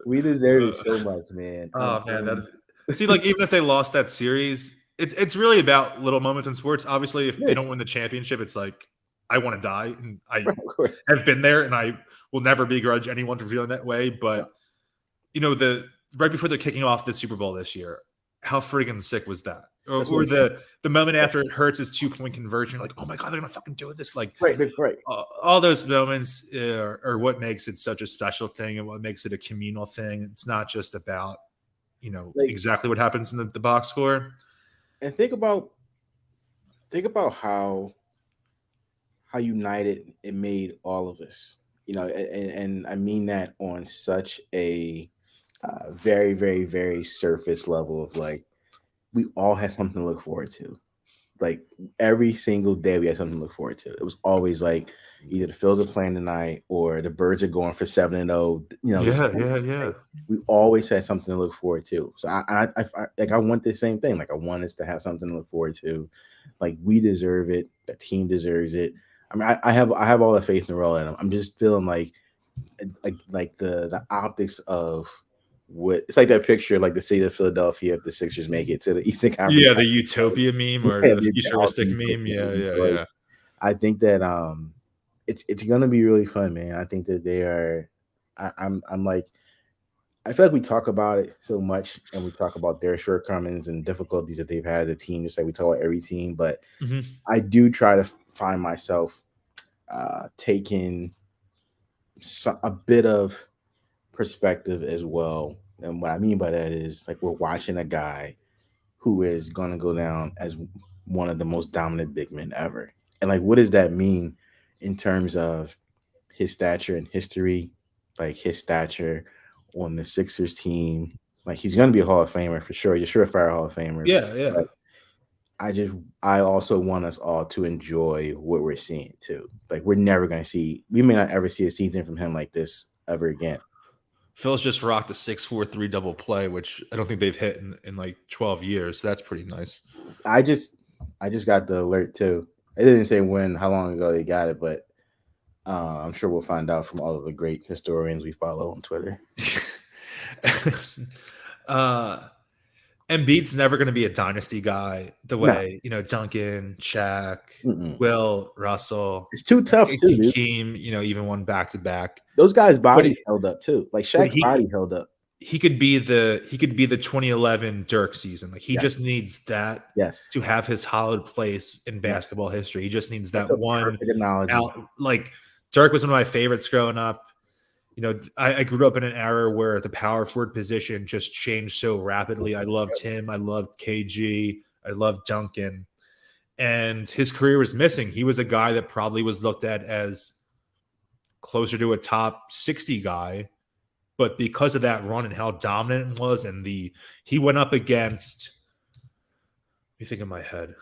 We deserve it so much, man. Oh man, even if they lost that series, it's really about little moments in sports. Obviously, if they don't win the championship, it's I want to die, and I have been there, and I will never begrudge anyone for feeling that way. But right before they're kicking off the Super Bowl this year, how friggin' sick was that? Or the moment after it hurts his 2-point conversion, oh my god, they're gonna fucking do this! Right. All those moments are what makes it such a special thing, and what makes it a communal thing. It's not just about exactly what happens in the box score. And think about how united it made all of us. And I mean that on such a very, very, very surface level of we all had something to look forward to. Every single day we had something to look forward to. It was always either the Phillies are playing tonight or the Birds are going for 7-0. Yeah. We always had something to look forward to. So I want the same thing. I want us to have something to look forward to. We deserve it. The team deserves it. I mean, I have all the faith in the world in them. I'm just feeling the optics of what it's that picture, the city of Philadelphia, if the Sixers make it to the Eastern Conference. Yeah, the utopia meme or the futuristic meme. Yeah. I think that it's gonna be really fun, man. I think that they are. I feel we talk about it so much, and we talk about their shortcomings and difficulties that they've had as a team, just we talk about every team. But I do try to find myself taking a bit of perspective as well. And what I mean by that is like we're watching a guy who is going to go down as one of the most dominant big men ever. And like, what does that mean in terms of his stature in history, like his stature on the Sixers team? Like, he's going to be a Hall of Famer for sure. You're surefire Hall of Famer. Yeah, yeah. But I also want us all to enjoy what we're seeing too. Like, we're never going to see, we may not ever see a season from him like this ever again. Phil's just rocked a 6-4-3 double play, which I don't think they've hit in like 12 years. So that's pretty nice. I just got the alert too. It didn't say how long ago they got it, but I'm sure we'll find out from all of the great historians we follow on Twitter. Embiid's never going to be a dynasty guy the way, Duncan, Shaq, Will, Russell. It's too tough too, dude. Hakeem, even one back-to-back. Those guys' bodies held up too. Like Shaq's body held up. He could be the 2011 Dirk season. Like he just needs that to have his hallowed place in basketball history. He just needs that one out. Like Dirk was one of my favorites growing up. I grew up in an era where the power forward position just changed so rapidly. I loved him. I loved KG. I loved Duncan. And his career was missing. He was a guy that probably was looked at as closer to a top 60 guy. But because of that run and how dominant it was, and he went up against, let me think in my head,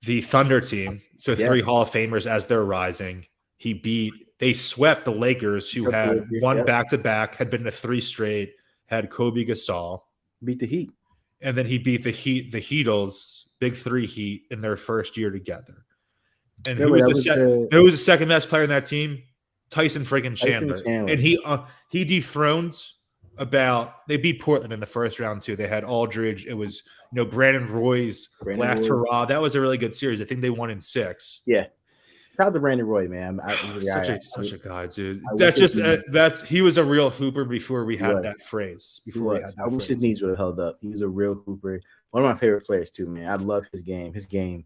the Thunder team. So 3 Hall of Famers as they're rising. They swept the Lakers, who had won back-to-back, had been to 3 straight, had Kobe Gasol. Beat the Heat. And then he beat the Heatles, Big 3 Heat, in their first year together. And who was the second best player in that team? Tyson freaking Chandler. And he dethroned they beat Portland in the first round too. They had Aldridge. It was, Brandon Roy's last hurrah. That was a really good series. I think they won in 6. Yeah. Proud of Brandon Roy, man. Such a guy, dude. He was a real hooper before we had that phrase. I wish his knees would have held up. He was a real hooper. One of my favorite players too, man. I love his game.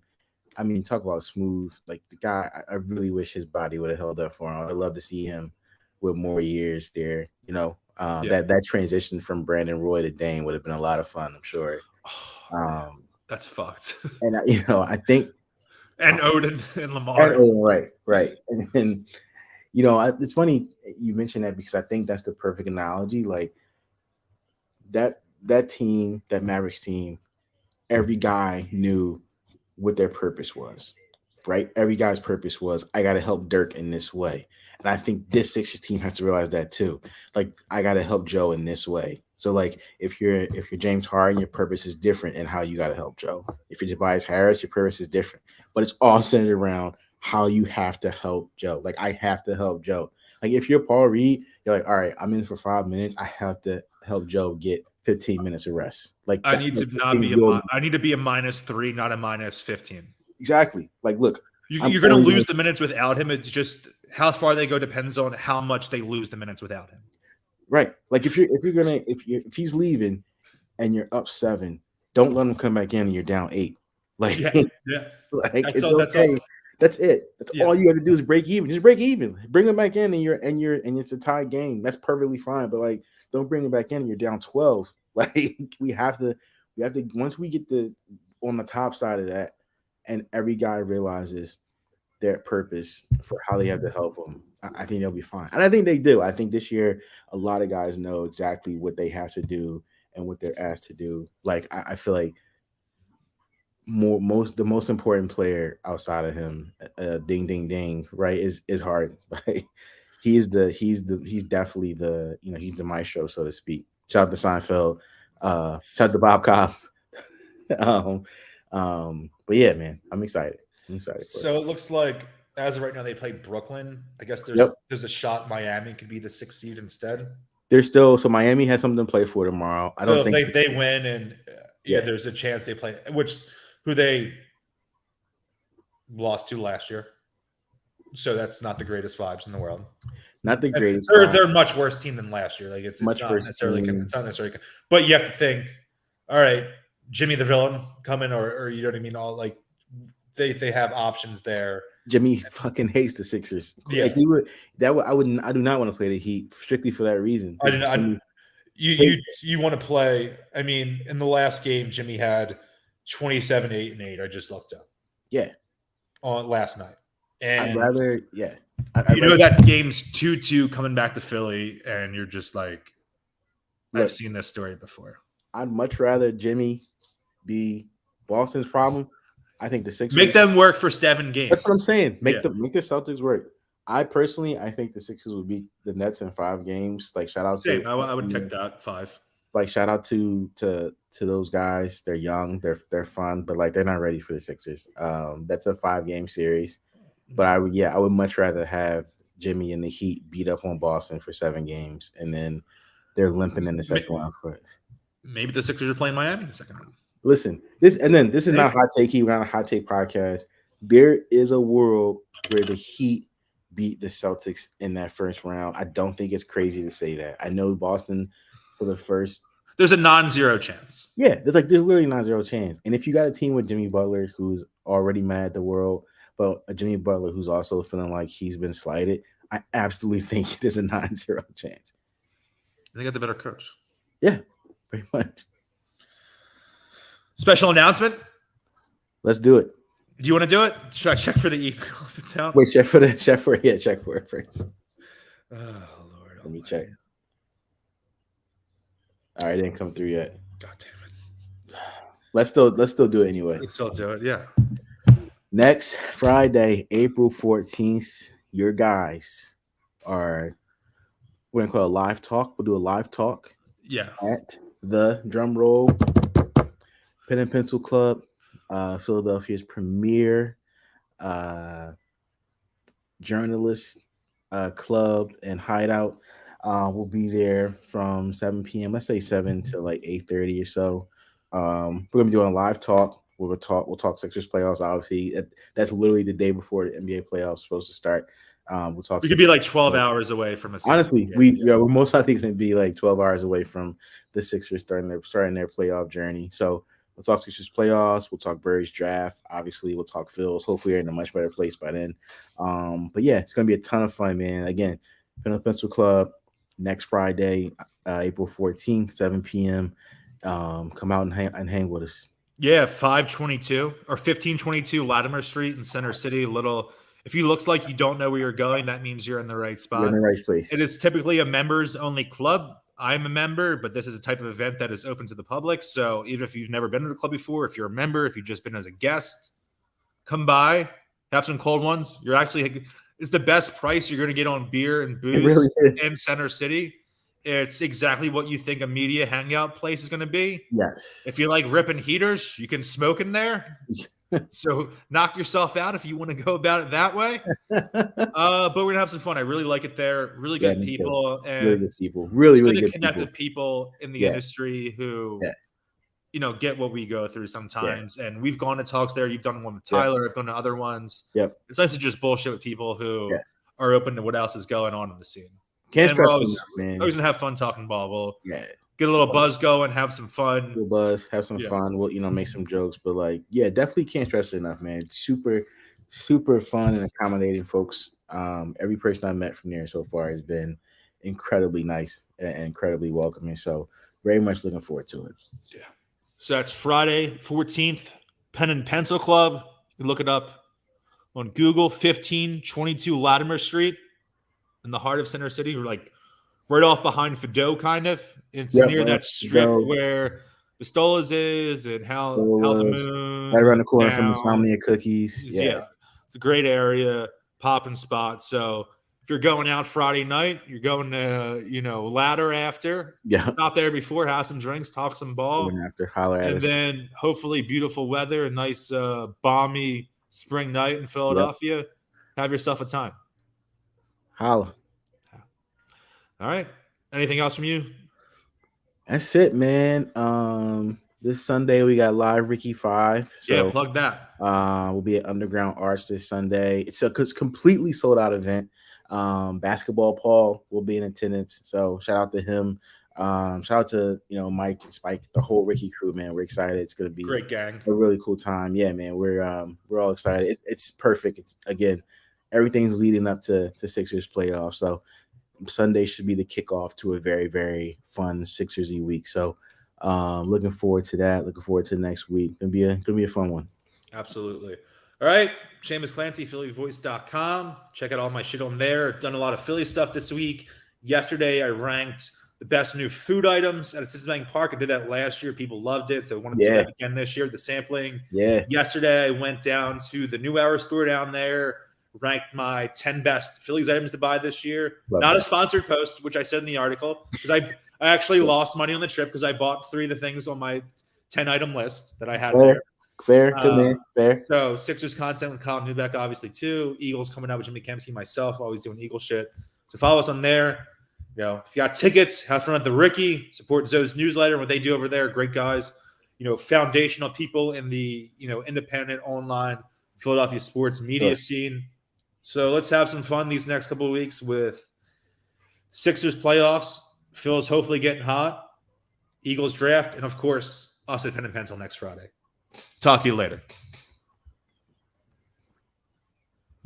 I mean, talk about smooth. Like the guy, I really wish his body would have held up for him. I'd love to see him with more years there. That transition from Brandon Roy to Dame would have been a lot of fun, I'm sure. That's fucked. And I think. And Odin and Lamar. And Odin, right. And it's funny you mentioned that because I think that's the perfect analogy. Like that team, that Mavericks team, every guy knew what their purpose was, right? Every guy's purpose was, I got to help Dirk in this way. And I think this Sixers team has to realize that too. Like, I got to help Joe in this way. So like, if you're James Harden, your purpose is different in how you got to help Joe. If you're Tobias Harris, your purpose is different, but it's all centered around how you have to help Joe. Like, I have to help Joe. Like, if you're Paul Reed, you're like, all right, I'm in for 5 minutes. I have to help Joe get 15 minutes of rest. Like, I need to be a -3, not a -15. Exactly. Like, look, you're going to lose the minutes without him. It's just how far they go depends on how much they lose the minutes without him. Right. Like if he's leaving and you're up 7, don't let him come back in and you're down 8. Like, like it's okay. That's it. That's all you have to do is break even. Just break even. Bring him back in and it's a tie game. That's perfectly fine. But like, don't bring him back in and you're down 12. Like we have to once we get on the top side of that, and every guy realizes their purpose for how they have to help them, I think they'll be fine. And I think they do. I think this year a lot of guys know exactly what they have to do and what they're asked to do. Like I feel like the most important player outside of him, ding ding ding, right, is Harden. Like he's definitely the he's the maestro, so to speak. Shout out to Seinfeld, shout out to Bob Cobb. But yeah, man, I'm excited. So it looks like as of right now they play Brooklyn. I guess there's a shot Miami could be the 6th seed instead. There's still Miami has something to play for tomorrow. I don't think if they win and there's a chance they play who they lost to last year. So that's not the greatest vibes in the world. Not the greatest. They're a much worse team than last year. Like it's not necessarily. But you have to think, all right, Jimmy the villain coming, or you know what I mean. All like they have options there. Jimmy fucking hates the Sixers. Yeah. Like I do not want to play the Heat strictly for that reason. You want to play? I mean, in the last game, Jimmy had 27, 8, and 8. I just looked up. Yeah. On last night, and I'd rather that game's 2-2 coming back to Philly, and you're just like, I've seen this story before. I'd much rather Jimmy be Boston's problem. I think the Sixers make them work for 7 games. That's what I'm saying. Make the Celtics work. I think the Sixers would beat the Nets in 5 games. Like shout out to I would pick that 5. Like shout out to those guys. They're young, they're fun, but like they're not ready for the Sixers. That's a 5-game series. But I would much rather have Jimmy and the Heat beat up on Boston for 7 games, and then they're limping in the second round for us. Maybe the Sixers are playing Miami in the second round. Listen, this is not hot take. We're not a hot take podcast. There is a world where the Heat beat the Celtics in that first round. I don't think it's crazy to say that. I know Boston for the first. There's a non-zero chance. Yeah, there's literally non-zero chance. And if you got a team with Jimmy Butler who's already mad at the world, but a Jimmy Butler who's also feeling like he's been slighted, I absolutely think there's a non-zero chance. They got the better coach. Yeah, pretty much. Special announcement? Let's do it. Do you want to do it? Should I check for the email if it's out? Wait, check for it first. Oh Lord. Let me check. All right, it didn't come through yet. God damn it. Let's still do it anyway. Let's still do it, yeah. Next Friday, April 14th, your guys we're gonna call a live talk. We'll do a live talk. Yeah. At the drum roll Pen and Pencil Club, Philadelphia's premier journalist club and hideout. We'll be there from 7 p.m. Let's say 7 to like 8:30 or so. We're gonna be doing a live talk. We'll talk Sixers playoffs. Obviously, that's literally the day before the NBA playoffs supposed to start. We'll talk. We could be like 12 hours away from a Sixers honestly. Game. We're most likely going to be like 12 hours away from the Sixers starting their playoff journey. So we'll talk Sixers playoffs. We'll talk Burry's draft. Obviously, we'll talk Phil's. Hopefully, they're in a much better place by then. But yeah, it's going to be a ton of fun, man. Again, Pen and Pencil Club next Friday, April 14th, 7 p.m. Come out and hang with us. Yeah, 522 or 1522 Latimer Street in Center City. If you looks like you don't know where you're going, that means you're in the right spot. You're in the right place. It is typically a members-only club. I'm a member, but this is a type of event that is open to the public. So even if you've never been to the club before, if you're a member, if you've just been as a guest, come by, have some cold ones. It's the best price you're going to get on beer and booze in Center City. It's exactly what you think a media hangout place is going to be. Yes. If you like ripping heaters, you can smoke in there. So knock yourself out if you want to go about it that way. But we're gonna have some fun. I really like it there. Really good people. And really good people. Really good connected people in the industry who get what we go through sometimes. And we've gone to talks there. You've done one with Tyler. I've gone to other ones. Yep. It's nice to just bullshit with people who are open to what else is going on in the scene. Can't stress enough, man. Always gonna have fun talking ball. We'll get a little buzz going, have some fun. Have some fun. We'll make some jokes, but definitely can't stress it enough, man. Super, super fun and accommodating folks. Every person I've met from there so far has been incredibly nice and incredibly welcoming. So very much looking forward to it. Yeah. So that's Friday, 14th, Pen and Pencil Club. You can look it up on Google, 1522 Latimer Street in the heart of Center City. We're like right off behind Fido, kind of. It's near that strip where Pistola's is and how the moon. Right around the corner from Insomnia Cookies. Yeah. It's a great area, popping spot. So if you're going out Friday night, you're going to, ladder after. Yeah. Stop there before, have some drinks, talk some ball. After, holler at us. Then hopefully beautiful weather, a nice balmy spring night in Philadelphia. Yep. Have yourself a time. Holla. All right. Anything else from you? That's it, man. This Sunday we got live Ricky 5. So, plug that. We'll be at Underground Arts this Sunday. It's a completely sold out event. Basketball Paul will be in attendance, so shout out to him. Shout out to Mike and Spike, the whole Ricky crew, man. We're excited. It's gonna be great gang, a really cool time. Yeah, man. We're all excited. It's perfect. It's again, everything's leading up to Sixers playoffs. So Sunday should be the kickoff to a very, very fun Sixers-y week. So looking forward to that. Looking forward to next week. Gonna be a fun one. Absolutely. All right. Shamus Clancy, PhillyVoice.com. Check out all my shit on there. Done a lot of Philly stuff this week. Yesterday, I ranked the best new food items at Citizens Bank Park. I did that last year. People loved it. So I wanted to do that again this year, the sampling. Yeah. Yesterday, I went down to the New Hour store down there, ranked my 10 best Phillies items to buy this year. Not a sponsored post, which I said in the article, because I actually lost money on the trip because I bought 3 of the things on my 10-item list that I had there. Fair, good man. Fair. So Sixers content with Colin Newbeck, obviously, too. Eagles coming out with Jimmy Kempsky, myself, always doing Eagle shit. So follow us on there. If you got tickets, have fun at the Ricky. Support Zo's newsletter and what they do over there. Great guys. Foundational people in the independent online Philadelphia sports media scene. So let's have some fun these next couple of weeks with Sixers playoffs, Phil's hopefully getting hot, Eagles draft, and of course us at Pen and Pencil next Friday. Talk to you later.